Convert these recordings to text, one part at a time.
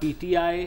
PTI,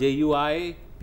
JUI,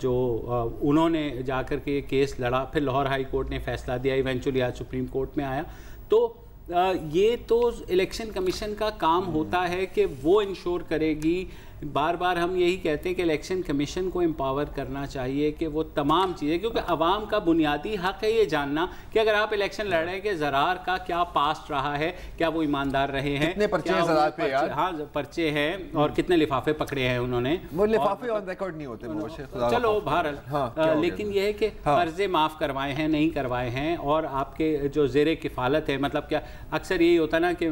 جو انہوں نے جا کر کے یہ کیس لڑا، پھر لاہور ہائی کورٹ نے فیصلہ دیا، ایونچولی آج سپریم کورٹ میں آیا. تو یہ تو الیکشن کمیشن کا کام ہوتا ہے کہ وہ انشور کرے گی. بار بار ہم یہی کہتے ہیں کہ الیکشن کمیشن کو امپاور کرنا چاہیے کہ وہ تمام چیزیں، کیونکہ عوام کا بنیادی حق ہے یہ جاننا کہ اگر آپ الیکشن لڑ رہے ہیں کہ زرار کا کیا پاسٹ رہا ہے، کیا وہ ایماندار رہے ہیں، کتنے پرچے ہیں زرار پہ، ہاں پرچے ہیں، اور کتنے لفافے پکڑے ہیں انہوں نے. وہ لفافے آن ریکارڈ نہیں ہوتے، چلو بہرحال، لیکن یہ ہے کہ قرضے معاف کروائے ہیں نہیں کروائے ہیں، اور آپ کے جو زیر کفالت ہے، مطلب کیا اکثر یہی ہوتا نا کہ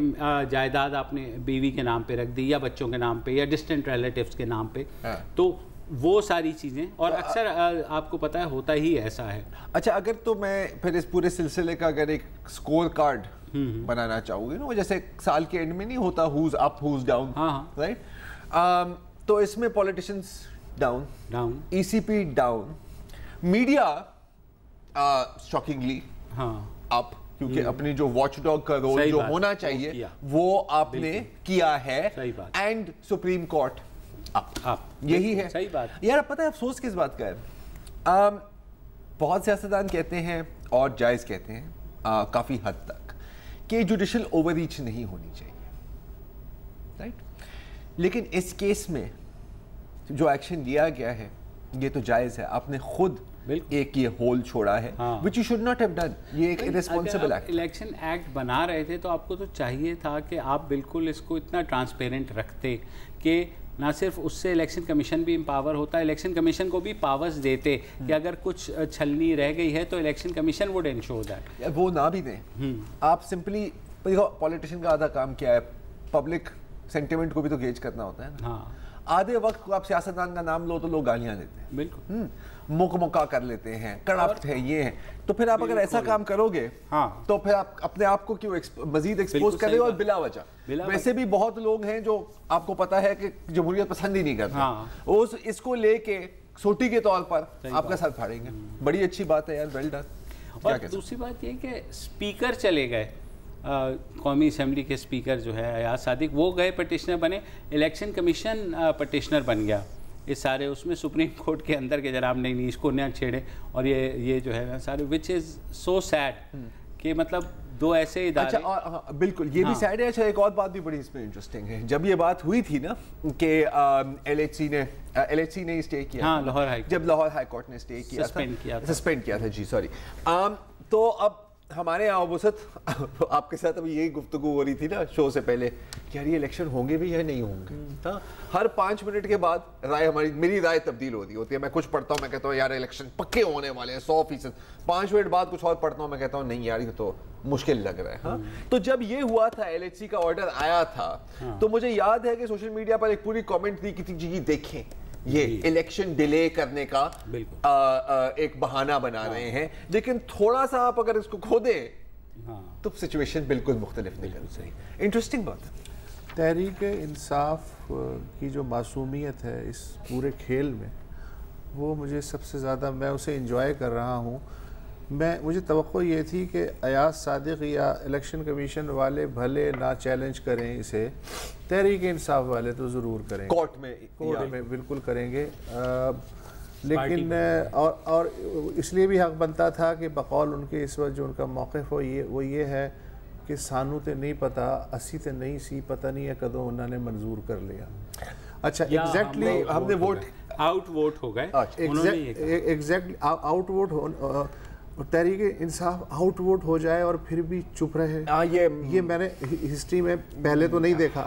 جائیداد آپ نے بیوی کے نام پہ رکھ دی یا بچوں کے نام پہ یا ڈسٹنٹ ریلیٹیوز کے نام پہ، تو وہ ساری چیزیں، اور اکثر آپ کو پتہ ہے ہوتا ہی ایسا ہے. اچھا، اگر تو میں پھر اس پورے سلسلے کا اگر ایک سکور کارڈ بنانا چاہوں گی نا، جیسے سال کے اینڈ میں نہیں ہوتا ہوز اپ ہوز ڈاؤن، رائٹ، تو اس میں پولیٹیشنز ڈاؤن، ای سی پی ڈاؤن، میڈیا شاکنگلی اپ، کیونکہ اپنی جو واچ ڈاگ کا رول جو ہونا چاہیے وہ آپ نے کیا ہے، اینڈ سپریم کورٹ اپ. یہی ہے صحیح بات. یار پتہ ہے افسوس کس بات کا ہے، بہت سیاستدان کہتے ہیں اور جائز کہتے ہیں کافی حد تک کہ جوڈیشل اوور ریچ نہیں ہونی چاہیے، رائٹ، لیکن اس کیس میں جو ایکشن لیا گیا ہے یہ تو جائز ہے. آپ نے خود ایک یہ ہول چھوڑا ہے which you should not have done. یہ ایک irresponsible act. الیکشن ایکٹ بنا رہے تھے تو آپ کو تو چاہیے تھا کہ آپ بالکل اس کو اتنا ٹرانسپیرنٹ رکھتے کہ نہ صرف اس سے الیکشن کمیشن بھی امپاور ہوتا ہے، الیکشن کمیشن کو بھی پاورز دیتے کہ اگر کچھ چھلنی رہ گئی ہے تو election commission would ensure that. وہ نہ بھی دیں، آپ سمپلی پولیٹیشین کا آدھا کام کیا ہے، پبلک سینٹیمنٹ کو بھی تو گیج کرنا ہوتا ہے نا. آدھے وقت کو آپ سیاستدان کا نام لو تو لوگ گالیاں دیتے ہیں، بالکل مکہ کر لیتے ہیں، کرپٹ ہے، یہ ہے. تو پھر آپ اگر ایسا کام کرو گے تو پھر آپ اپنے آپ کو کیوں مزید ایکسپوز کریں، اور بلا وجہ. ویسے بھی بہت لوگ ہیں جو آپ کو پتا ہے کہ جمہوریت پسند ہی نہیں کرتے، اس کو لے کے سوٹی کے طور پر آپ کا سر پھاڑیں گے. بڑی اچھی بات ہے یار، ویل ڈن. اور دوسری بات یہ کہ اسپیکر چلے گئے، قومی اسمبلی کے اسپیکر جو ہے ایاز صادق، وہ گئے پٹیشنر بنے، الیکشن کمیشن پٹیشنر بن گیا. اس سارے اس میں سپریم کورٹ کے اندر کے جناب نے اس کو نہ چھیڑے، اور یہ جو ہے سارے وچ از سو سیڈ کہ مطلب دو ایسے ادارے. اچھا بالکل یہ بھی سیڈ ہے. اچھا ایک اور بات بھی بڑی اس میں انٹرسٹنگ ہے، جب یہ بات ہوئی تھی نا کہ ایل ایچ سی نے اسٹے کیا، جب لاہور ہائی کورٹ نے اسٹے کیا، سسپینڈ کیا تھا، جی سوری، تو اب ہمارے یہاں وسط آپ کے ساتھ ابھی یہی گفتگو ہو رہی تھی نا شو سے پہلے کہ یار یہ الیکشن ہوں گے بھی یا نہیں ہوں گے. ہر 5 منٹ کے بعد رائے میری رائے تبدیل ہوتی ہے. میں کچھ پڑھتا ہوں، میں کہتا ہوں یار الیکشن پکے ہونے والے ہیں 100%. 5 منٹ بعد کچھ اور پڑھتا ہوں، میں کہتا ہوں نہیں یار یہ تو مشکل لگ رہا ہے. تو جب یہ ہوا تھا، ایل ایچ سی کا آرڈر آیا تھا، تو مجھے یاد ہے کہ سوشل میڈیا پر ایک پوری کامنٹ تھی کہ جی دیکھیں یہ الیکشن ڈیلے کرنے کا ایک بہانہ بنا رہے ہیں. لیکن تھوڑا سا آپ اگر اس کو کھودیں تو سچویشن بالکل مختلف نکل رہی. انٹرسٹنگ بات ہے. تحریک انصاف کی جو معصومیت ہے اس پورے کھیل میں، وہ مجھے سب سے زیادہ، میں اسے انجوائے کر رہا ہوں. مجھے توقع یہ تھی کہ ایاز صادق یا الیکشن کمیشن والے بھلے نہ چیلنج کریں اسے، تحریک انصاف والے تو ضرور کریں، کورٹ میں بالکل کریں گے. لیکن اور اس لیے بھی حق بنتا تھا کہ بقول ان کے اس وقت جو ان کا موقف ہو وہ یہ ہے کہ سانو تے نہیں پتا، اسی تے نہیں سی، پتہ نہیں ہے کدوں انہوں نے منظور کر لیا. اچھا ایگزیکٹلی ہم نے آؤٹ ووٹ ہو گئے، exactly out vote, Tehreek Insaf out vote ہو جائے اور پھر بھی چپ رہے. یہ میں نے ہسٹری میں پہلے تو نہیں دیکھا.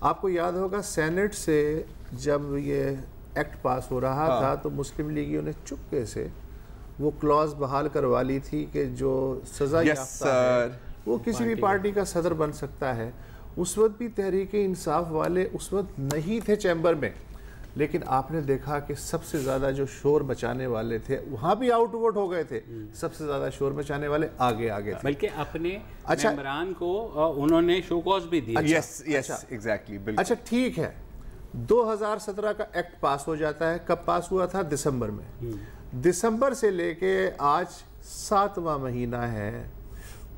آپ کو یاد ہوگا سینٹ سے جب یہ ایکٹ پاس ہو رہا تھا تو مسلم لیگیوں نے چپکے سے وہ کلوز بحال کروا لی تھی کہ جو سزا یافتہ ہے وہ کسی بھی پارٹی کا صدر بن سکتا ہے. اس وقت بھی تحریک انصاف والے اس وقت نہیں تھے چیمبر میں، لیکن آپ نے دیکھا کہ سب سے زیادہ جو شور بچانے والے تھے وہاں بھی آؤٹ ووٹ ہو گئے تھے. سب سے زیادہ شور بچانے والے آگے تھے، بلکہ اپنے ممبران کو انہوں نے شو کوز بھی دیا. اچھا ٹھیک ہے، 2017 کا ایکٹ پاس ہو جاتا ہے. کب پاس ہوا تھا؟ دسمبر میں. دسمبر سے لے کے آج 7واں مہینہ ہے.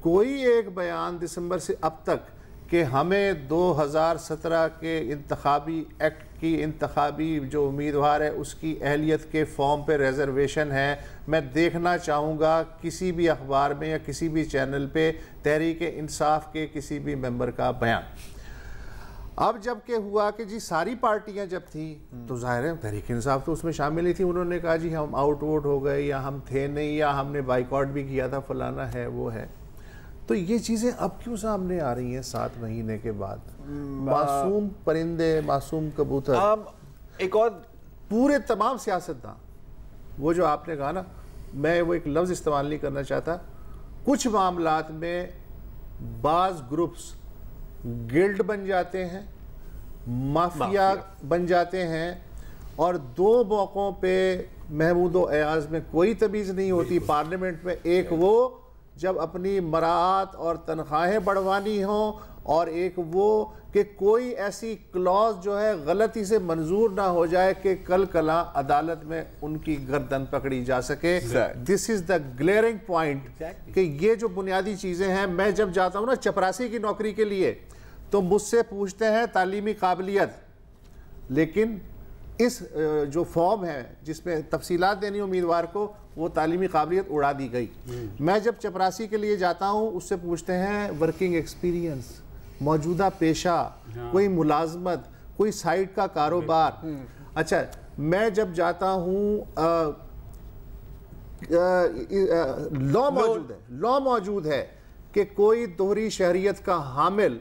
کوئی ایک بیان دسمبر سے اب تک کہ ہمیں 2017 کے انتخابی ایکٹ کی انتخابی جو امیدوار ہے اس کی اہلیت کے فارم پہ ریزرویشن ہے. میں دیکھنا چاہوں گا کسی بھی اخبار میں یا کسی بھی چینل پہ تحریک انصاف کے کسی بھی ممبر کا بیان. اب جب کہ ہوا کہ جی ساری پارٹیاں جب تھیں تو ظاہر ہے تحریک انصاف تو اس میں شامل نہیں تھی. انہوں نے کہا جی ہم آؤٹ ووٹ ہو گئے یا ہم تھے نہیں یا ہم نے بائیکاٹ بھی کیا تھا فلانا ہے وہ ہے. تو یہ چیزیں اب کیوں سامنے آ رہی ہیں 7 مہینے کے بعد؟ معصوم پرندے، معصوم کبوتر، ایک اور پورے تمام سیاستدان، وہ جو آپ نے کہا نا، میں وہ ایک لفظ استعمال نہیں کرنا چاہتا، کچھ معاملات میں بعض گروپس گلڈ بن جاتے ہیں، مافیا بن جاتے ہیں، اور 2 موقعوں پہ محمود و ایاز میں کوئی تمیز نہیں ہوتی پارلیمنٹ میں. ایک وہ جب اپنی مراعات اور تنخواہیں بڑھوانی ہوں، اور ایک وہ کہ کوئی ایسی کلوز جو ہے غلطی سے منظور نہ ہو جائے کہ کل کلا عدالت میں ان کی گردن پکڑی جا سکے. دس از دا گلیئرنگ پوائنٹ کہ یہ جو بنیادی چیزیں ہیں. میں جب جاتا ہوں نا چپراسی کی نوکری کے لیے تو مجھ سے پوچھتے ہیں تعلیمی قابلیت، لیکن اس جو فارم ہے جس میں تفصیلات دینی امیدوار کو، وہ تعلیمی قابلیت اڑا دی گئی. میں جب چپراسی کے لیے جاتا ہوں اس سے پوچھتے ہیں ورکنگ ایکسپیرینس، موجودہ پیشہ، کوئی ملازمت، کوئی سائٹ کا کاروبار. اچھا میں جب جاتا ہوں لا موجود ہے کہ کوئی دوہری شہریت کا حامل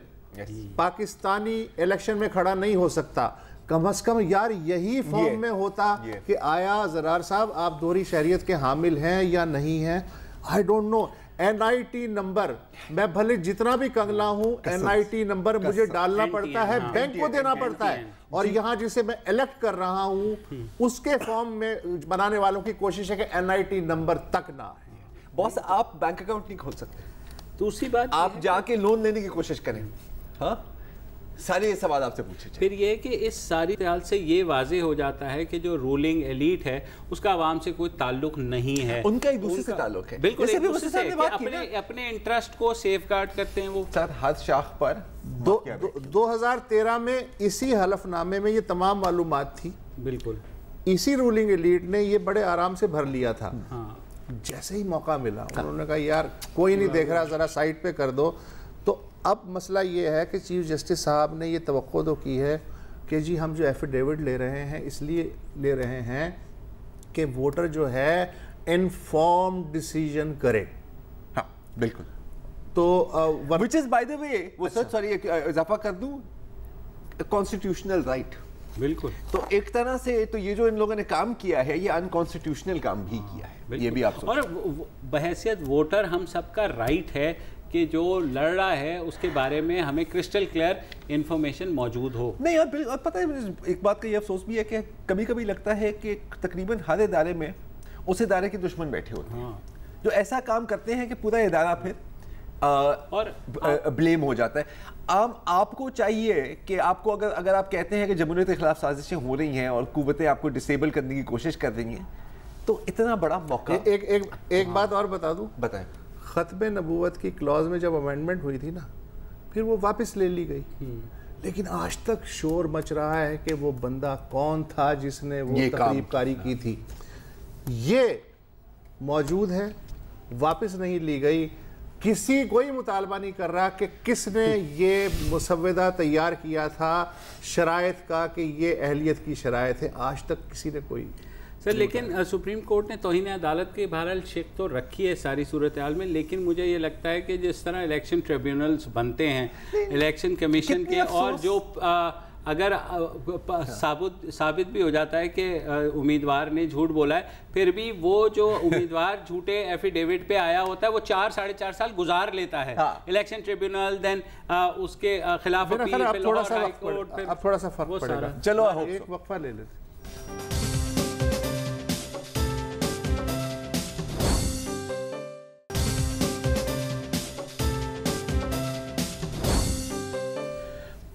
پاکستانی الیکشن میں کھڑا نہیں ہو سکتا. کم از کم یار یہی فارم میں ہوتا کہ آیا زرار صاحب آپ دوہری شہریت کے حامل ہیں یا نہیں ہیں. I don't know. NIT number میں بھلے جتنا بھی کنگلا ہوں NIT نمبر مجھے ڈالنا پڑتا ہے، بینک کو دینا پڑتا ہے، اور یہاں جسے میں الیکٹ کر رہا ہوں اس کے فارم میں بنانے والوں کی کوشش ہے کہ NIT نمبر تک نہ آئے. باس آپ بینک اکاؤنٹ نہیں کھول سکتے. دوسری بات آپ جا کے لون لینے کی کوشش کریں. ہاں سارے یہ سوال آپ سے پوچھے. پھر یہ کہ اس ساری حال سے یہ واضح ہو جاتا ہے کہ جو رولنگ ایلیٹ ہے اس کا عوام سے کوئی تعلق نہیں ہے، ان کا ایک دوسرے سے تعلق ہے. بالکل اپنے انٹرسٹ کو سیف گارڈ کرتے ہیں. وہ ہر شاخ پر 2013 میں اسی حلف نامے میں یہ تمام معلومات تھی. بالکل اسی رولنگ ایلیٹ نے یہ بڑے آرام سے بھر لیا تھا. جیسے ہی موقع ملا انہوں نے کہا یار کوئی نہیں دیکھ رہا، ذرا سائٹ پہ کر دو. تو اب مسئلہ یہ ہے کہ چیف جسٹس صاحب نے یہ توقع تو کی ہے کہ جی ہم جو ایفیڈیوٹ لے رہے ہیں اس لیے لے رہے ہیں کہ ووٹر جو ہے انفارم ڈیسیژن کرے. ہاں بالکل. تو which is by the way وہ سوری اضافہ کر دوں، کانسٹیٹیوشنل رائٹ. بالکل. تو ایک طرح سے تو یہ جو ان لوگوں نے کام کیا ہے یہ انکانسٹیٹیوشنل کام بھی کیا ہے. یہ بھی آپ اور بحیثیت ووٹر ہم سب کا رائٹ ہے کہ جو لڑ رہا ہے اس کے بارے میں ہمیں کرسٹل کلیئر انفارمیشن موجود ہو. نہیں اور پتہ ہے ایک بات کا یہ افسوس بھی ہے کہ کبھی کبھی لگتا ہے کہ تقریباً ہر ادارے میں اس ادارے کے دشمن بیٹھے ہوتے ہیں جو ایسا کام کرتے ہیں کہ پورا ادارہ پھر اور بلیم ہو جاتا ہے. آپ کو چاہیے کہ آپ کو اگر آپ کہتے ہیں کہ جمہوریت کے خلاف سازشیں ہو رہی ہیں اور قوتیں آپ کو ڈسیبل کرنے کی کوشش کر رہی ہیں تو اتنا بڑا موقع. ایک بات اور بتا دوں. بتائیں. ختم نبوت کی کلوز میں جب امینڈمنٹ ہوئی تھی نا پھر وہ واپس لے لی گئی، لیکن آج تک شور مچ رہا ہے کہ وہ بندہ کون تھا جس نے وہ تقریب کاری کی تھی. یہ موجود ہے، واپس نہیں لی گئی. کوئی مطالبہ نہیں کر رہا کہ کس نے یہ مسودہ تیار کیا تھا شرائط کا کہ یہ اہلیت کی شرائط ہے. آج تک کسی نے کوئی سر لیکن سپریم کورٹ نے توہین عدالت کی بہرحال شک تو رکھی ہے ساری صورتحال میں، لیکن مجھے یہ لگتا ہے کہ جس طرح الیکشن ٹریبیونلز بنتے ہیں الیکشن کمیشن کے، اور جو اگر ثابت بھی ہو جاتا ہے کہ امیدوار نے جھوٹ بولا ہے پھر بھی وہ جو امیدوار جھوٹے ایفیڈیوٹ پہ آیا ہوتا ہے وہ 4-4.5 سال گزار لیتا ہے الیکشن ٹریبیونل، دین اس کے خلاف اپیل. اب تھوڑا سا فرق پڑے گا. چلو ایک وقفہ لے لیتے.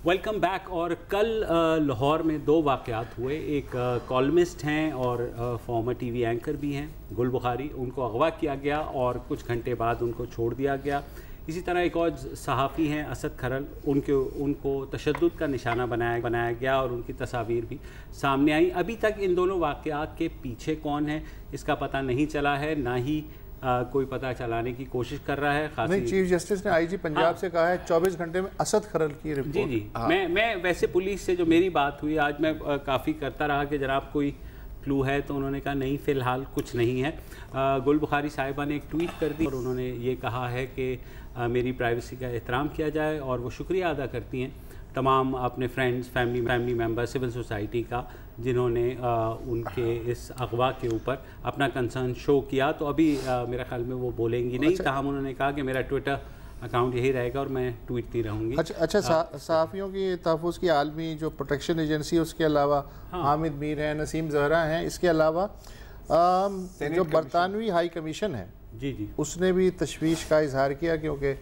Welcome back. اور کل لاہور میں 2 واقعات ہوئے. ایک کالمسٹ ہیں اور فارمر ٹی وی اینکر بھی ہیں گل بخاری، ان کو اغوا کیا گیا اور کچھ گھنٹے بعد ان کو چھوڑ دیا گیا. اسی طرح ایک اور صحافی ہیں اسد کھرل، ان کو تشدد کا نشانہ بنایا گیا اور ان کی تصاویر بھی سامنے آئیں. ابھی تک ان دونوں واقعات کے پیچھے کون ہے اس کا پتہ نہیں چلا ہے، نہ ہی کوئی پتہ چلانے کی کوشش کر رہا ہے. نہیں، چیف جسٹس نے آئی جی پنجاب سے کہا ہے 24 گھنٹے میں اسد کھرل کی رپورٹ. جی میں ویسے پولیس سے جو میری بات ہوئی آج، میں کافی کرتا رہا کہ جناب کوئی کلو ہے، تو انہوں نے کہا نہیں فی الحال کچھ نہیں ہے. گل بخاری صاحبہ نے ایک ٹویٹ کر دی اور انہوں نے یہ کہا ہے کہ میری پرائیویسی کا احترام کیا جائے، اور وہ شکریہ ادا کرتی ہیں تمام اپنے friends, family member, civil society کا، جنہوں نے ان کے اس اغوا کے اوپر اپنا کنسرن شو کیا. تو ابھی میرا خیال میں وہ بولیں گی نہیں، تاہم انہوں نے کہا کہ میرا ٹویٹر اکاؤنٹ یہی رہے گا اور میں ٹویٹتی رہوں گی. اچھا صحافیوں کی تحفظ کی عالمی جو پروٹیکشن ایجنسی، اس کے علاوہ حامد میر ہیں، نسیم زہرا ہیں، اس کے علاوہ جو برطانوی ہائی کمیشن ہے جی اس نے بھی تشویش کا اظہار کیا، کیونکہ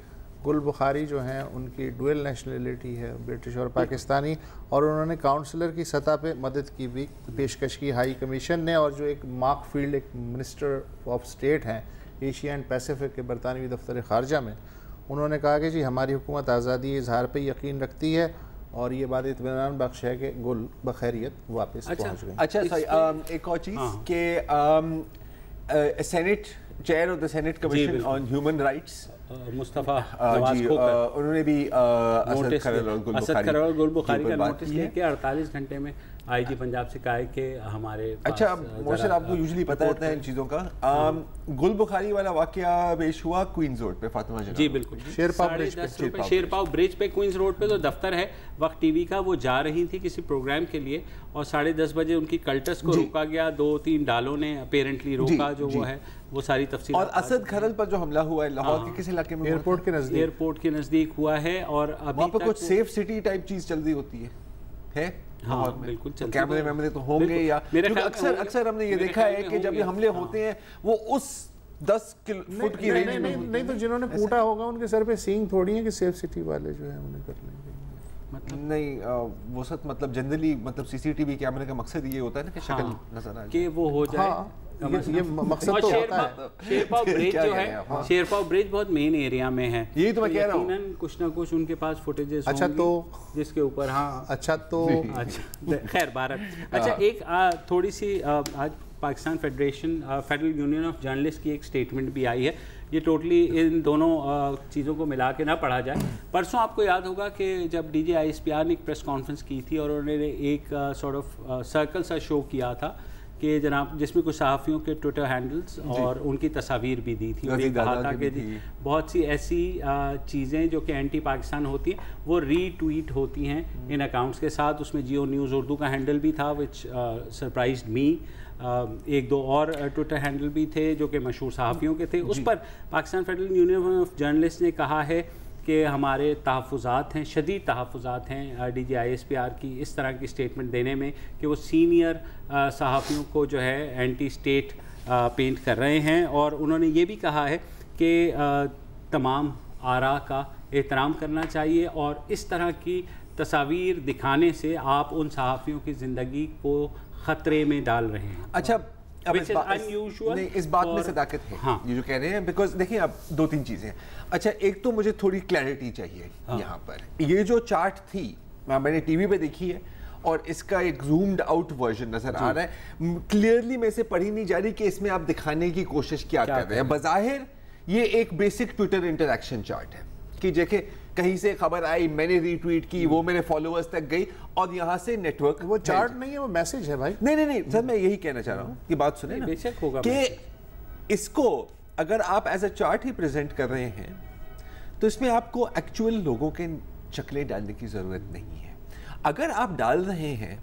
گل بخاری جو ہیں ان کی ڈویل نیشنلٹی ہے، برٹش اور پاکستانی، اور انہوں نے کاؤنسلر کی سطح پہ مدد کی بھی پیشکش کی ہائی کمیشن نے. اور جو ایک مارک فیلڈ، ایک منسٹر آف اسٹیٹ ہیں ایشیا اینڈ پیسیفک کے برطانوی دفتر خارجہ میں، انہوں نے کہا کہ جی ہماری حکومت آزادی اظہار پہ یقین رکھتی ہے، اور یہ بات اطمینان بخش ہے کہ گل بخیریت واپس پہنچ گئی. اچھا ایک اور چیز کہ senate chair of the senate commission on human rights Mustafa Nawaz Khokhar, انہوں نے بھی اسد کھرل اور گل بخاری کا نوٹس لے کے 48 گھنٹے میں آئی جی پنجاب سے کہا ہے کہ ہمارے. اچھا محسن، آپ کو یوزلی پتہ ہوتا ہے ان چیزوں کا. گل بخاری والا واقعہ پیش ہوا کوئنز روڈ پہ، فاطمہ جناب. جی بالکل، شیرپاؤ برج پہ، کوئنز روڈ پہ تو دفتر ہے وقت ٹی وی کا. وہ جا رہی تھی کسی پروگرام کے لیے اور 10:30 بجے ان کی کلٹس کو روکا گیا. 2-3 ڈالوں نے اپیرنٹلی روکا، جو وہ ہے وہ ساری تفصیل. اور اسد کھرل پر جو حملہ ہوا ہے لاہور کے کس علاقے میں؟ ایئرپورٹ کے نزدیک ہوا ہے. اور وہاں پہ کچھ سیف سٹی ٹائپ چیز چل رہی ہوتی ہے. ہاں بالکل، کیمرے میمرے تو ہوں گے، یا اکثر ہم نے یہ دیکھا ہے کہ جب یہ حملے ہوتے ہیں وہ اس 10 فٹ کی رینج میں. نہیں تو جنہوں نے کوٹا ہوگا ان کے سر پہ سینگ تھوڑی ہے کہ سیف سٹی والے جو ہیں انہیں کر لیں گے. نہیں وہ سب مطلب جنرلی مطلب سی سی ٹی وی کیمرے کا مقصد یہ ہوتا ہے نا کہ شکل نظر آئے کہ وہ ہو جائے. یہ مقصد تو ہوتا ہے. شیرپاؤ برج جو ہے، شیرپاؤ برج بہت مین ایریا میں ہے. یہی تو میں کہہ رہا ہوں، یقیناً کچھ نہ کچھ ان کے پاس فوٹیجز اچھا تو جس کے اوپر اچھا خیر بھارت. اچھا ایک تھوڑی سی آج Pakistan federal union of journalist کی ایک سٹیٹمنٹ بھی آئی ہے. یہ ٹوٹلی ان دونوں چیزوں کو ملا کے نہ پڑھا جائے. پرسوں آپ کو یاد ہوگا کہ جب D G I S P R نے ایک پریس کانفرنس کی تھی اور انہوں نے ایک سارٹ آف سرکل سا شو کیا تھا کہ جناب جس میں کچھ صحافیوں کے ٹویٹر ہینڈلز اور ان کی تصاویر بھی دی تھی. اور یہ کہا تھا کہ بہت سی ایسی چیزیں جو کہ اینٹی پاکستان ہوتی ہیں وہ ری ٹویٹ ہوتی ہیں ان اکاؤنٹس کے ساتھ. اس میں جیو نیوز اردو کا ہینڈل بھی تھا وچ سرپرائزڈ می. 1-2 اور ٹویٹر ہینڈل بھی تھے جو کہ مشہور صحافیوں کے تھے. اس پر Pakistan federal union of journalist نے کہا ہے کہ ہمارے تحفظات ہیں، شدید تحفظات ہیں D G I S P R کی اس طرح کی اسٹیٹمنٹ دینے میں کہ وہ سینئر صحافیوں کو جو ہے اینٹی اسٹیٹ پینٹ کر رہے ہیں. اور انہوں نے یہ بھی کہا ہے کہ تمام آراء کا احترام کرنا چاہیے اور اس طرح کی تصاویر دکھانے سے آپ ان صحافیوں کی زندگی کو خطرے میں ڈال رہے ہیں. اچھا اس بات میں صداقت ہے یہ جو کہہ رہے ہیں، بیکاز دیکھیں اب 2-3 چیزیں. اچھا ایک تو مجھے تھوڑی کلیئرٹی چاہیے یہاں پر. یہ جو چارٹ تھی میں نے ٹی وی پہ دیکھی ہے اور اس کا ایک زومڈ آؤٹ ورژن نظر آ رہا ہے. کلیئرلی میں سے پڑھی نہیں جا رہی کہ اس میں آپ دکھانے کی کوشش کیا کر رہے ہیں. بظاہر یہ ایک بیسک ٹویٹر انٹریکشن چارٹ ہے کہ دیکھیں کہیں سے خبر آئی، میں نے ری ٹویٹ کی، وہ میرے فالوورز تک گئی اور یہاں سے نیٹ ورک. وہ چارٹ نہیں ہے، وہ میسج ہے بھائی. نہیں سر میں یہی کہنا چاہ رہا ہوں کہ بات سنیں نا کہ اس کو اگر آپ as a chart he present کر رہے ہیں تو اس میں آپ کو ایکچوئل لوگوں کے شکلیں ڈالنے کی ضرورت نہیں ہے. اگر آپ ڈال رہے ہیں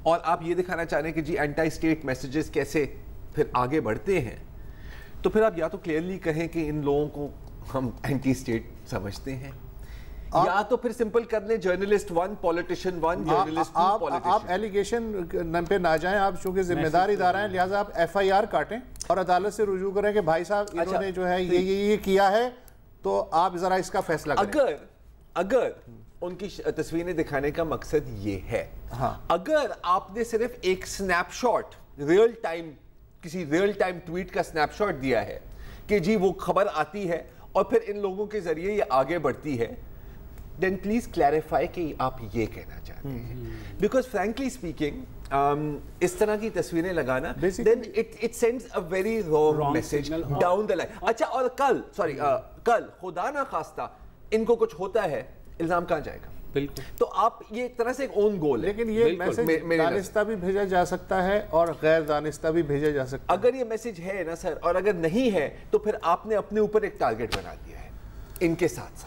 اور آپ یہ دکھانا چاہ رہے ہیں کہ جی اینٹی اسٹیٹ میسیجز کیسے پھر آگے بڑھتے ہیں، تو پھر آپ یا تو کلیئرلی کہیں کہ ان لوگوں کو ہم اینٹی اسٹیٹ سمجھتے ہیں، یا تو پھر سمپل کر لیں جرنلسٹ 1 پولیٹیشین 1 جرنلسٹ 2 پولیٹیشین. آپ ایلیگیشن پہ نہ جائیں، آپ چونکہ ذمہ دار ادارہ ہیں لہٰذا آپ ایف آئی آر کاٹیں اور عدالت سے رجوع کریں کہ بھائی صاحب انہوں نے جو ہے یہ کیا ہے، تو آپ ذرا اس کا فیصلہ کریں. اگر ان کی تصویریں دکھانے کا مقصد یہ ہے، اگر آپ نے صرف ایک سنیپ شاٹ کسی ریئل ٹائم ٹویٹ کا سنیپ شاٹ دیا ہے کہ جی وہ خبر آتی ہے اور پھر ان لوگوں کے ذریعے یہ آگے بڑھتی ہے, then please clarify کہ آپ یہ کہنا چاہتے ہیں. Because frankly speaking, اس طرح کی تصویریں لگانا, then it sends a very wrong message down the line. اچھا, اور کل خدا نہ خواستہ ان کو کچھ ہوتا ہے, الزام کہاں جائے گا؟ بالکل. تو آپ یہ ایک طرح سے ایک اون گول ہے. لیکن یہ میسج دانستہ بھی بھیجا جا سکتا ہے اور غیر دانستہ بھی بھیجا جا سکتا ہے. اگر یہ میسج ہے نا سر, اور اگر نہیں ہے تو پھر آپ نے اپنے اوپر ایک ٹارگٹ بنا دیا ہے ان کے ساتھ.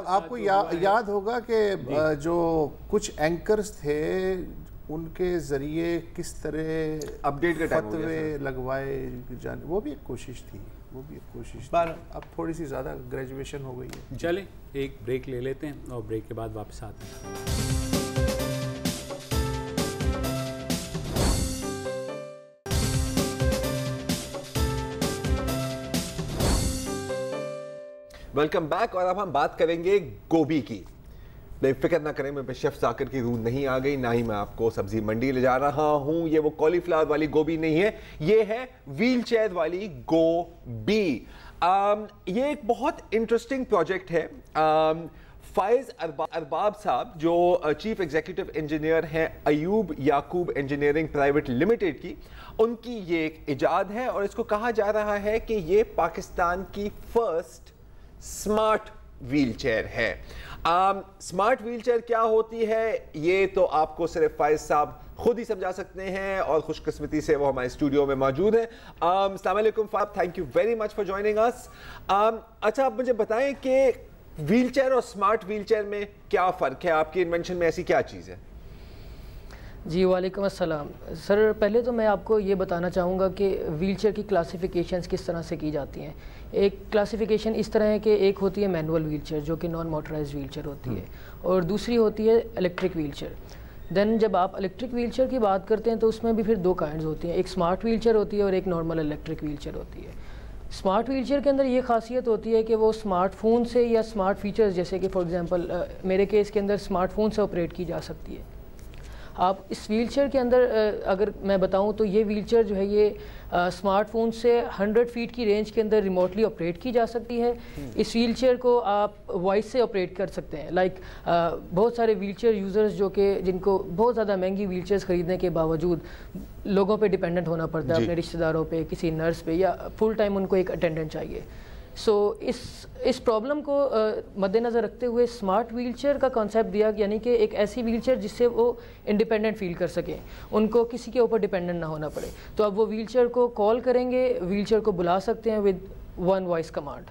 آپ کو یاد ہوگا کہ جو کچھ اینکرز تھے ان کے ذریعے کس طرح اپڈیٹ کا فتوے لگوائے جانے, وہ بھی ایک کوشش تھی, وہ بھی ایک کوشش تھی. اب تھوڑی سی زیادہ گریجویشن ہو گئی ہے. چلیں ایک بریک لے لیتے ہیں اور بریک کے بعد واپس آتے ہیں. Welcome back. اور اب ہم بات کریں گے گوبھی کی. بے فکر نہ کریں, میں پہ شیف ذاکر کی روح نہیں آ گئی, نہ ہی میں آپ کو سبزی منڈی لے جا رہا ہوں. یہ وہ کالی فلاور والی گوبھی نہیں ہے, یہ ہے ویل چیئر والی گوبھی. یہ ایک بہت انٹرسٹنگ پروجیکٹ ہے. فائز ارباب صاحب جو چیف ایگزیکٹو انجینئر ہیں ایوب یعقوب انجینئرنگ پرائیویٹ لمیٹڈ کی, ان کی یہ ایک ایجاد ہے اور اس کو کہا جا رہا ہے کہ یہ پاکستان کی فرسٹ سمارٹ ویل چیئر ہے. سمارٹ ویل چیئر کیا ہوتی ہے یہ تو آپ کو صرف فائز صاحب خود ہی سمجھا سکتے ہیں, اور خوش قسمتی سے وہ ہمارے اسٹوڈیو میں موجود ہیں. السلام علیکم Faiz, thank you very much for joining us. اچھا, آپ مجھے بتائیں کہ ویل چیئر اور سمارٹ ویل چیئر میں کیا فرق ہے, آپ کی انوینشن میں ایسی کیا چیز ہے؟ جی وعلیکم السلام سر. پہلے تو میں آپ کو یہ بتانا چاہوں گا کہ ویل چیئر کی کلاسیفیکیشنز کس طرح سے کی جاتی ہیں. ایک کلاسیفیکیشن اس طرح ہے کہ ایک ہوتی ہے مینول ویل چیئر جو کہ نان موٹرائز ویل چیئر ہوتی ہے, اور دوسری ہوتی ہے الیکٹرک ویل چیئر. دین جب آپ الیکٹرک ویل چیئر کی بات کرتے ہیں تو اس میں بھی پھر دو کائنڈز ہوتی ہیں, ایک سمارٹ ویل چیئر ہوتی ہے اور ایک نارمل الیکٹرک ویل چیئر ہوتی ہے. سمارٹ ویل چیئر کے اندر یہ خاصیت ہوتی ہے کہ وہ سمارٹ فون سے یا سمارٹ فیچرز جیسے کہ فار ایگزامپل میرے کیس کے اندر سمارٹ فون سے آپریٹ کی جا سکتی ہے. آپ اس ویل چیئر کے اندر اگر میں بتاؤں تو یہ ویل چیئر جو ہے یہ سمارٹ فون سے 100 فیٹ کی رینج کے اندر ریموٹلی آپریٹ کی جا سکتی ہے. اس ویل چیئر کو آپ وائس سے آپریٹ کر سکتے ہیں. لائک بہت سارے ویل چیئر یوزرز جو کہ جن کو بہت زیادہ مہنگی ویل چیئرز خریدنے کے باوجود لوگوں پہ ڈیپینڈنٹ ہونا پڑتا ہے, اپنے رشتہ داروں پہ, کسی نرس پہ, یا فل ٹائم ان کو ایک اٹینڈنٹ چاہیے. سو اس پرابلم کو مد نظر رکھتے ہوئے سمارٹ ویل چیئر کا کانسیپٹ دیا, یعنی کہ ایک ایسی ویل چیئر جس سے وہ انڈیپینڈنٹ فیل کر سکیں, ان کو کسی کے اوپر ڈیپینڈنٹ نہ ہونا پڑے. تو اب وہ ویل چیئر کو کال کریں گے, ویل چیئر کو بلا سکتے ہیں ود ون وائس کمانڈ.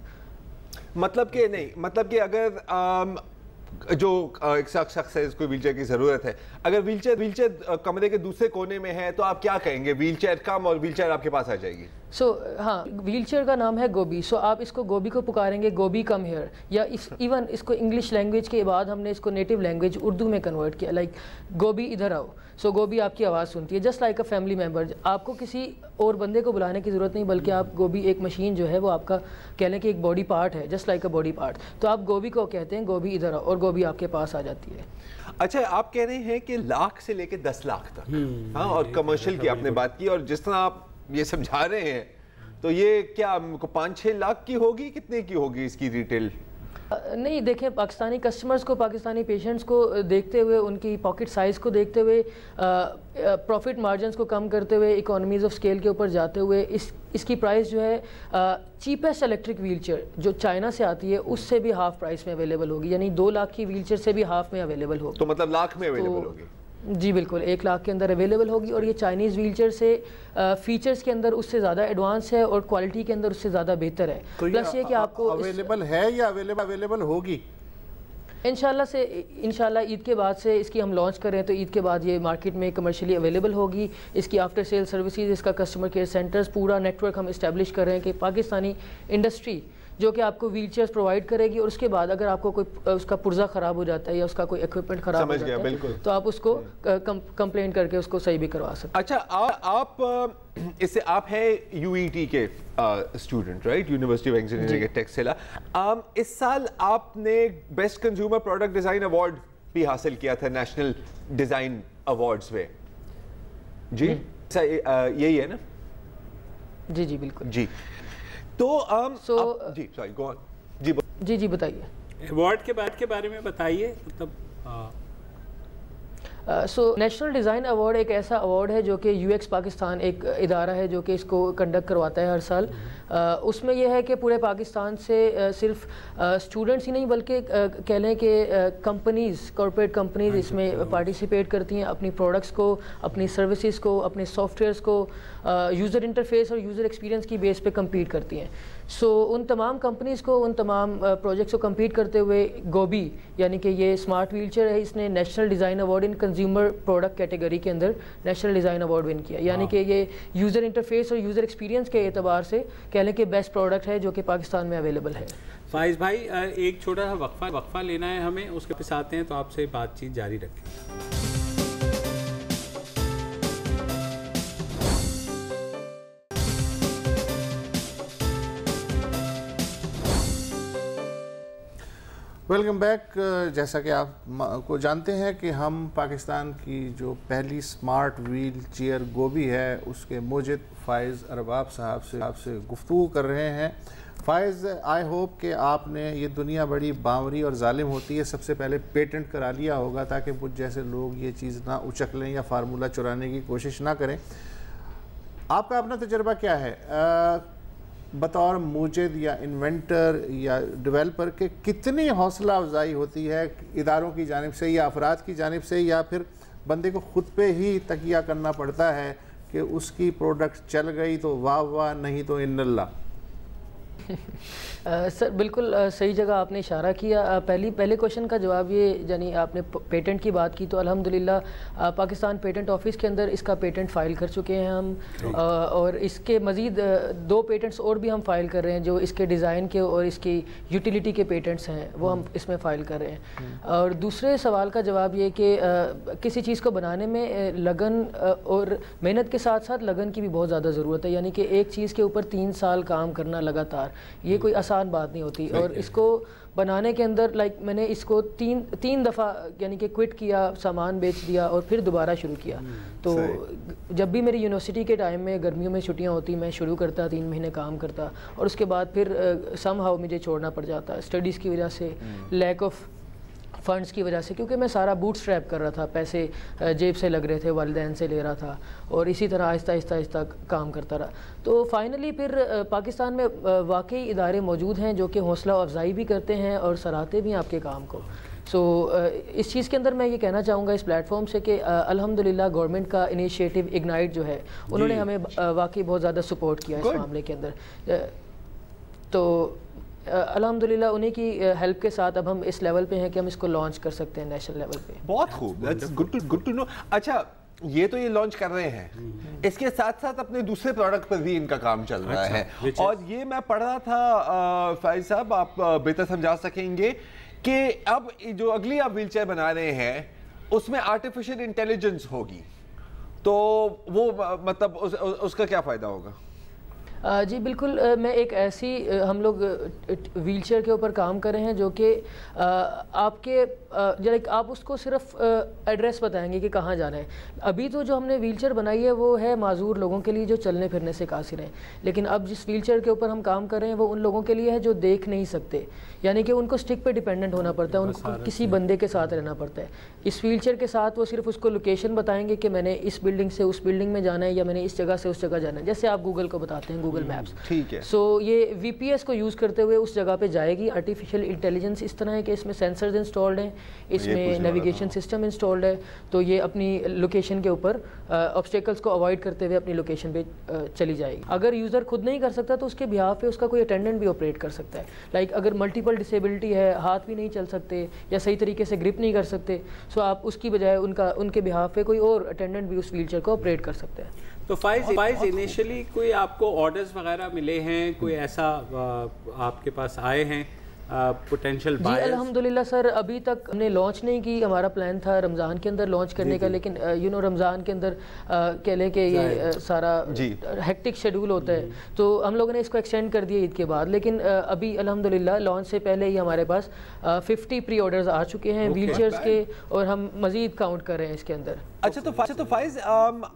مطلب کہ نہیں, مطلب کہ اگر جو ایک شخص ہے اس کو ویل چیئر کی ضرورت ہے, اگر ویل چیئر کمرے کے دوسرے کونے میں ہے تو آپ کیا کہیں گے, ویل چیئر کم اور ویل چیئر آپ کے پاس آ جائے گی؟ ہاں, ویل چیئر کا نام ہے گوبھی. آپ اس کو گوبھی کو پکاریں گے گوبھی کم ہیئر, یا ایون اس کو انگلش لینگویج کے بعد ہم نے اس کو نیٹو لینگویج اردو میں کنورٹ کیا, لائک گوبھی ادھر آؤ. سو گوبھی آپ کی آواز سنتی ہے just like a family member. آپ کو کسی اور بندے کو بلانے کی ضرورت نہیں, بلکہ آپ گوبھی ایک مشین جو ہے وہ آپ کا کہہ لیں کہ ایک باڈی پارٹ ہے, just like a body part. تو آپ گوبھی کو کہتے ہیں گوبھی ادھر آؤ, اور گوبھی آپ کے پاس آ جاتی ہے. اچھا, آپ کہہ رہے ہیں کہ لاکھ سے لے کے 10 لاکھ تک, ہاں, اور کمرشل کی آپ نے بات کی, اور جس طرح آپ یہ سمجھا رہے ہیں تو یہ کیا 5-6 لاکھ کی ہوگی, کتنے کی ہوگی اس کی ریٹیل؟ نہیں, دیکھیں پاکستانی کسٹمرز کو, پاکستانی پیشنٹس کو دیکھتے ہوئے, ان کی پاکٹ سائز کو دیکھتے ہوئے, پروفٹ مارجنز کو کم کرتے ہوئے, اکانومیز آف اسکیل کے اوپر جاتے ہوئے اس کی پرائس جو ہے چیپسٹ الیکٹرک ویل چیئر جو چائنا سے آتی ہے اس سے بھی ہاف پرائس میں اویلیبل ہوگی, یعنی 2 لاکھ کی ویل چیئر سے بھی ہاف میں اویلیبل ہوگی. تو مطلب لاکھ میں اویلیبل ہوگی؟ جی بالکل, 1 لاکھ کے اندر اویلیبل ہوگی. اور یہ چائنیز ویل چیئر سے فیچرز کے اندر اس سے زیادہ ایڈوانس ہے اور کوالٹی کے اندر اس سے زیادہ بہتر ہے. پلس یہ کہ آپ کو اویلیبل ہے یا اویلیبل ہوگی انشاءاللہ عید کے بعد سے اس کی ہم لانچ کریں تو عید کے بعد یہ مارکیٹ میں کمرشلی اویلیبل ہوگی. اس کی آفٹر سیل سروسز, اس کا کسٹمر کیئر سینٹرز, پورا نیٹ ورک ہم اسٹیبلش کر رہے ہیں کہ پاکستانی انڈسٹری جو کہ آپ کو ویل چیئرز پرووائڈ کرے گی, اور اس کے بعد اگر آپ کو کوئی اس کا پرزہ خراب ہو جاتا ہے یا اس کا کوئی ایکوپمنٹ خراب ہو جاتا ہے تو آپ اس کو کمپلین کر کے اس کو صحیح بھی کروا سکتے ہیں. اچھا, آپ اس سے آپ ہیں یو ای ٹی کے student, right, university of engineering کے ٹیکسلا. اس سال آپ نے best consumer product design award بھی حاصل کیا تھا نیشنل ڈیزائن ایوارڈز میں, جی یہی ہے نا؟ جی بالکل. جی, تو جی بتائیے ایوارڈ کے بعد کے بارے میں بتائیے. مطلب نیشنل ڈیزائن ایوارڈ ایک ایسا ایوارڈ ہے جو کہ یو ایکس پاکستان ایک ادارہ ہے جو کہ اس کو کنڈکٹ کرواتا ہے ہر سال. اس میں یہ ہے کہ پورے پاکستان سے صرف اسٹوڈنٹس ہی نہیں بلکہ کہہ لیں کہ کمپنیز, کارپوریٹ کمپنیز اس میں پارٹیسپیٹ کرتی ہیں, اپنی پروڈکٹس کو, اپنی سروسز کو, اپنے سافٹ ویئرس کو یوزر انٹرفیس اور یوزر ایکسپیرینس کی بیس پہ کمپیٹ کرتی ہیں. ان تمام کمپنیز کو, ان تمام پروجیکٹس کو کمپیٹ کرتے ہوئے گوبی یعنی کہ یہ اسمارٹ ویل چیئر ہے, اس نے national design award in consumer product category کے اندر نیشنل ڈیزائن ایوارڈ ون کیا. یعنی کہ یہ یوزر انٹرفیس اور یوزر ایکسپیرینس کے اعتبار سے کہہ لیں کہ بیسٹ پروڈکٹ ہے جو کہ پاکستان میں اویلیبل ہے. فائز بھائی ایک چھوٹا سا وقفہ لینا ہے ہمیں, اس کے پاس آتے ہیں تو آپ سے بات چیت جاری رکھیں. Welcome back. جیسا کہ آپ کو جانتے ہیں کہ ہم پاکستان کی جو پہلی سمارٹ ویل چیئر گوبی ہے اس کے موجد فائز ارباب صاحب سے گفتگو کر رہے ہیں. فائز, آئی ہوپ کہ آپ نے, یہ دنیا بڑی باوری اور ظالم ہوتی ہے, سب سے پہلے پیٹنٹ کرا لیا ہوگا تاکہ مجھ جیسے لوگ یہ چیز نہ اچک لیں یا فارمولہ چرانے کی کوشش نہ کریں. آپ کا اپنا تجربہ کیا ہے بطور موجد یا انوینٹر یا ڈیولپر کے؟ کتنی حوصلہ افزائی ہوتی ہے اداروں کی جانب سے یا افراد کی جانب سے, یا پھر بندے کو خود پہ ہی تکیہ کرنا پڑتا ہے کہ اس کی پروڈکٹ چل گئی تو واہ واہ, نہیں تو ان اللہ؟ سر بالکل صحیح جگہ آپ نے اشارہ کیا. پہلے کوشچن کا جواب یہ, یعنی آپ نے پیٹنٹ کی بات کی, تو الحمدللہ پاکستان پیٹنٹ آفس کے اندر اس کا پیٹنٹ فائل کر چکے ہیں ہم, اور اس کے مزید 2 پیٹنٹس اور بھی ہم فائل کر رہے ہیں جو اس کے ڈیزائن کے اور اس کی یوٹیلیٹی کے پیٹنٹس ہیں, وہ ہم اس میں فائل کر رہے ہیں. اور دوسرے سوال کا جواب یہ کہ کسی چیز کو بنانے میں لگن اور محنت کے ساتھ ساتھ لگن کی بھی بہت زیادہ ضرورت ہے. یعنی کہ ایک چیز کے اوپر 3 سال کام کرنا لگاتار, یہ کوئی آسان بات نہیں ہوتی. اور اس کو بنانے کے اندر میں نے اس کو تین دفعہ یعنی کہ کوئٹ کیا, سامان بیچ دیا اور پھر دوبارہ شروع کیا. تو جب بھی میری یونیورسٹی کے ٹائم میں گرمیوں میں چھٹیاں ہوتی, میں شروع کرتا, 3 مہینے کام کرتا, اور اس کے بعد پھر سم ہاؤ مجھے چھوڑنا پڑ جاتا اسٹڈیز کی وجہ سے, لیک آف فنڈس کی وجہ سے, کیونکہ میں سارا بوٹ سٹریپ کر رہا تھا, پیسے جیب سے لگ رہے تھے, والدین سے لے رہا تھا, اور اسی طرح آہستہ کام کرتا رہا. تو فائنلی پھر پاکستان میں واقعی ادارے موجود ہیں جو کہ حوصلہ افزائی بھی کرتے ہیں اور سراہتے بھی ہیں آپ کے کام کو. اس چیز کے اندر میں یہ کہنا چاہوں گا اس پلیٹ فارم سے کہ الحمدللہ گورنمنٹ کا انیشیٹو اگنائٹ جو ہے, انہوں نے ہمیں واقعی بہت زیادہ سپورٹ کیا اس معاملے کے اندر. تو الحمدللہ انہی کی ہیلپ کے ساتھ اب ہم اس لیول پہ ہیں کہ ہم اس کو لانچ کر سکتے ہیں نیشنل لیول پہ. بہت خوب, گڈ ٹو نو. اچھا, یہ تو یہ لانچ کر رہے ہیں, اس کے ساتھ ساتھ اپنے دوسرے پروڈکٹ پر بھی ان کا کام چل رہا ہے, اور یہ میں پڑھ رہا تھا فائز صاحب, آپ بہتر سمجھا سکیں گے کہ اب جو اگلی آپ ویل چیئر بنا رہے ہیں اس میں آرٹیفیشل انٹیلیجنس ہوگی, تو وہ مطلب اس کا کیا فائدہ ہوگا؟ جی بالکل, میں ایک ایسی, ہم لوگ ویل چیئر کے اوپر کام کر رہے ہیں جو کہ آپ کے آپ اس کو صرف ایڈریس بتائیں گے کہ کہاں جانا ہے. ابھی تو جو ہم نے ویل چیئر بنائی ہے وہ ہے معذور لوگوں کے لیے جو چلنے پھرنے سے قاصر ہیں, لیکن اب جس ویل چیئر کے اوپر ہم کام کر رہے ہیں وہ ان لوگوں کے لیے ہے جو دیکھ نہیں سکتے, یعنی کہ ان کو اسٹک پہ ڈیپینڈنٹ ہونا پڑتا ہے, ان کو کسی بندے کے ساتھ رہنا پڑتا ہے. اس ویل چیئر کے ساتھ وہ صرف اس کو لوکیشن بتائیں گے کہ میں نے اس بلڈنگ سے اس بلڈنگ میں جانا ہے, یا میں نے اس جگہ سے اس جگہ جانا ہے, جیسے آپ گوگل کو بتاتے ہیں, گوگل میپس. ٹھیک ہے. یہ وی پی ایس کو یوز کرتے ہوئے اس جگہ پہ جائے گی. آرٹیفیشل انٹیلیجنس اس طرح ہے کہ اس میں سینسرز انسٹالڈ ہیں, اس میں نیویگیشن سسٹم انسٹالڈ ہے, تو یہ اپنی لوکیشن کے اوپر آبسٹیکلس کو اوائڈ کرتے ہوئے اپنی لوکیشن پہ چلی جائے گی. اگر یوزر خود نہیں کر سکتا تو اس کے بہاف پہ اس کا کوئی اٹینڈنٹ بھی آپریٹ کر سکتا ہے. لائک اگر ملٹیپل ڈسیبلٹی ہے, ہاتھ بھی نہیں چل سکتے یا صحیح طریقے سے گرپ نہیں کر سکتے, سو آپ اس کی بجائے ان کے بہاف پہ کوئی اور اٹینڈنٹ بھی اس ویل چیئر کو آپریٹ کر سکتے ہیں. تو فائز انیشلی کوئی آپ کو آرڈرز وغیرہ ملے ہیں, کوئی ایسا آپ کے پاس آئے ہیں پوٹینشیل بائرز؟ جی الحمدللہ سر, ابھی تک ہم نے لانچ نہیں کی, ہمارا پلان تھا رمضان کے اندر لانچ کرنے کا, لیکن رمضان کے اندر کہہ لیں کہ یہ سارا ہیکٹک شیڈول ہوتا ہے, تو ہم لوگوں نے اس کو ایکسٹینڈ کر دیا عید کے بعد. لیکن ابھی الحمدللہ لانچ سے پہلے ہی ہمارے پاس 50 پری آرڈرز آ چکے ہیں ویل چیئرز کے, اور ہم مزید کاؤنٹ کر رہے ہیں اس کے اندر. اچھا تو فائز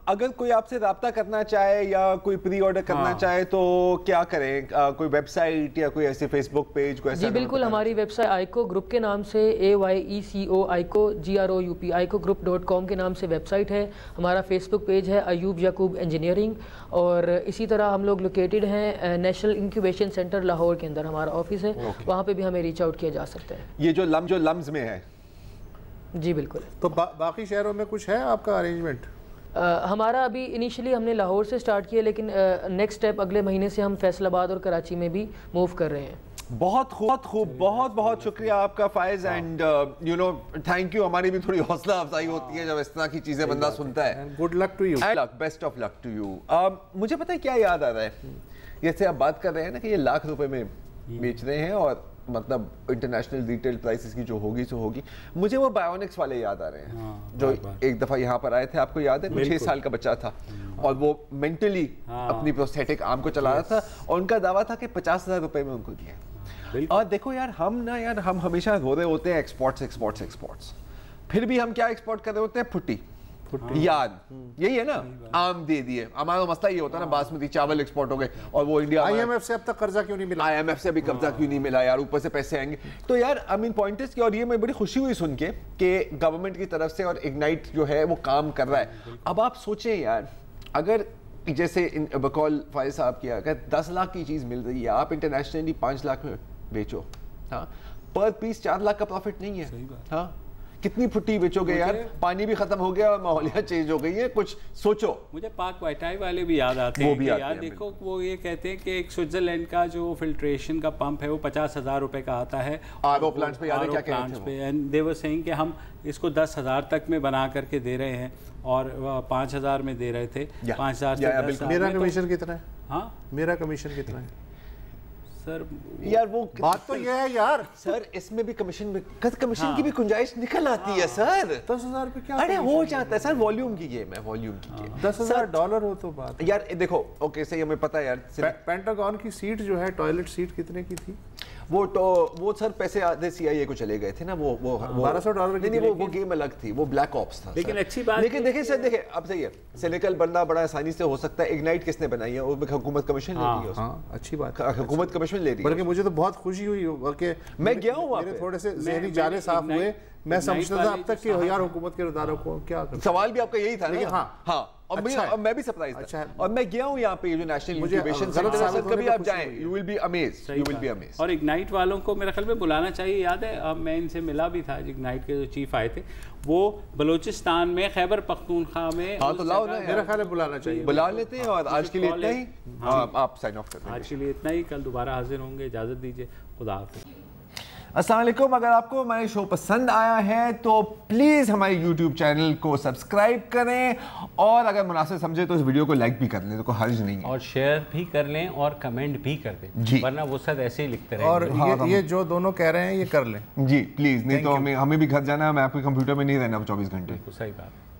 اگر کوئی آپ سے رابطہ کرنا چاہے یا کوئی پری آرڈر کرنا چاہے تو کیا کریں؟ کوئی ویب سائٹ یا کوئی ایسے فیس بک پیج؟ جی بالکل، ہماری ویب سائٹ آئیکو گروپ کے نام سے AYECO آئیکو GROUP aicogroup.com کے نام سے ویب سائٹ ہے. ہمارا فیس بک پیج ہے ایوب یعقوب انجینئرنگ، اور اسی طرح ہم لوگ لوکیٹڈ ہیں نیشنل انکیوبیشن سینٹر لاہور کے اندر ہمارا آفس ہے، وہاں پہ بھی ہمیں ریچ آؤٹ کیا جا سکتا ہے. یہ جو لمز میں ہے؟ جی بالکل. تو باقی شہروں میں کچھ ہے آپ کا ارینجمنٹ؟ ہمارا ابھی انیشلی ہم نے لاہور سے سٹارٹ کیا، لیکن نیکسٹ اسٹیپ اگلے مہینے سے ہم فیصل آباد اور کراچی میں بھی موو کر رہے ہیں. بہت خوب، بہت شکریہ آپ کا Faiz, and you know thank you. ہماری بھی تھوڑی حوصلہ افزائی ہوتی ہے جب اس طرح کی چیزیں بندہ سنتا ہے. Good luck to you. Best of luck to you. مجھے پتہ ہے کیا یاد آ رہا ہے، جیسے آپ بات کر رہے ہیں نا کہ یہ لاکھ روپے میں بیچ رہے ہیں اور مطلب انٹرنیشنل ریٹیل پرائسز کی جو ہوگی سو ہوگی. مجھے وہ بایونکس والے یاد آ رہے ہیں جو ایک دفعہ یہاں پر آئے تھے، آپ کو یاد ہے؟ 6 سال کا بچہ تھا اور وہ مینٹلی اپنی پروستھیٹک آرم کو چلا رہا تھا اور ان کا دعویٰ تھا کہ 50,000 روپے میں ان کو دیا. اور دیکھو یار ہم ہمیشہ رو رہے ہوتے ہیں ایکسپورٹس، پھر بھی ہم کیا ایکسپورٹ کر رہے ہوتے ہیں؟ پھٹی یاد. یہی ہے نا، آم دے دیے. ہمارا مسئلہ یہ ہوتا ہے نا، باسمتی چاول ایکسپورٹ ہو گئے اور وہ انڈیا IMF سے اب تک قرضہ کیوں نہیں ملا؟ IMF سے ابھی قبضہ کیوں نہیں ملا یار؟ اوپر سے پیسے آئیں گے. تو یار پوائنٹ از کہ، اور یہ میں بڑی خوشی ہوئی سن کے کہ گورنمنٹ کی طرف سے اور اگنائٹ جو ہے وہ کام کر رہا ہے. اب آپ سوچیں یار، اگر جیسے بقول فائز صاحب کی اگر 10 لاکھ کی چیز مل رہی ہے، آپ انٹرنیشنلی 5 لاکھ میں بیچو، ہاں پر پیس 4 لاکھ کا پروفٹ نہیں ہے. ہاں کتنی پھٹی بیچو گے یار؟ پانی بھی ختم ہو گیا اور ماحولیات چینج ہو گئی ہے. کچھ سوچو. مجھے پاک وائٹائی والے بھی یاد آتے ہیں کہ یار دیکھو وہ یہ کہتے ہیں کہ ایک سوئٹزرلینڈ کا جو فلٹریشن کا پمپ ہے وہ 50,000 روپے کا آتا ہے RO پلانٹس پہ. یاد ہے کیا کہتے ہیں؟ اینڈ دے ور سیئنگ کہ ہم اس کو 10,000 تک میں بنا کر کے دے رہے ہیں اور 5,000 میں دے رہے تھے. 5,000 سے میرا کمیشن کتنا ہے؟ ہاں میرا کمیشن کتنا ہے سر؟ یار وہ بات تو یہ ہے یار سر، اس میں بھی کمیشن کی بھی گنجائش نکل آتی ہے سر. 10,000 روپے کیا؟ ارے ہو جاتا ہے سر، والیوم کی گیم ہے، والیوم کی گیم. $10,000 ہو تو بات. یار دیکھو اوکے صحیح، ہمیں پتہ ہے یار. پینٹاگون کی سیٹ جو ہے ٹوائلٹ سیٹ کتنے کی تھی؟ وہ سر پیسے آدھے CIA کو چلے گئے تھے نا. وہ $1,200 کی. نہیں، وہ گیم الگ تھی، وہ بلیک آپس تھا. لیکن اچھی بات، لیکن دیکھیں سر، دیکھیں اب صحیح ہے، سلیکل بننا بڑا آسانی سے ہو سکتا ہے. اگنائٹ کس نے بنائی ہے؟ وہ حکومت کمیشن لے رہی ہے. ہاں اچھی بات، حکومت کمیشن لے رہی ہے. بلکہ مجھے تو بہت خوشی ہوئی کہ میں گیا ہوں وہاں میرے پہ، تھوڑے سے ذہنی جالے صاف ہوئے. میں سمجھتا تھا اب تک کہ یار حکومت کے اداروں کو کیا کرنا. سوال بھی آپ کا یہی تھا نا. ہاں اور میں بھی سرپرائز تھا. اور میں گیا ہوں یہاں پہ جو نیشنل انکیوبیشن سینٹر، کبھی آپ جائیں یو ول بی امیزڈ. اور اگنائٹ والوں کو میرے خیال میں بلانا چاہیے. یاد ہے میں ان سے ملا بھی تھا، اگنائٹ کے جو چیف آئے تھے وہ بلوچستان میں خیبر پختونخوا میں. ہاں تو لاؤ نا، میرا خیال ہے بلانا چاہیے، بلا لیتے ہیں. اور آج کے لیے اتنا ہی، آپ سائن آف کرتے ہیں. آج کے لیے اتنا ہی، کل دوبارہ حاضر ہوں گے. اجازت دیجیے، خدا حافظ. السلام علیکم. اگر آپ کو ہمارے شو پسند آیا ہے تو پلیز ہمارے یوٹیوب چینل کو سبسکرائب کریں، اور اگر مناسب سمجھے تو اس ویڈیو کو لائک بھی کر لیں، تو کوئی حرج نہیں ہے. اور شیئر بھی کر لیں اور کمنٹ بھی کر دیں جی، ورنہ وہ سب ایسے ہی لکھتے رہیں. اور یہ جو دونوں کہہ رہے ہیں یہ کر لیں جی پلیز، نہیں تو ہمیں بھی گھر جانا ہے. میں آپ کے کمپیوٹر میں نہیں رہنا 24 گھنٹے. صحیح بات.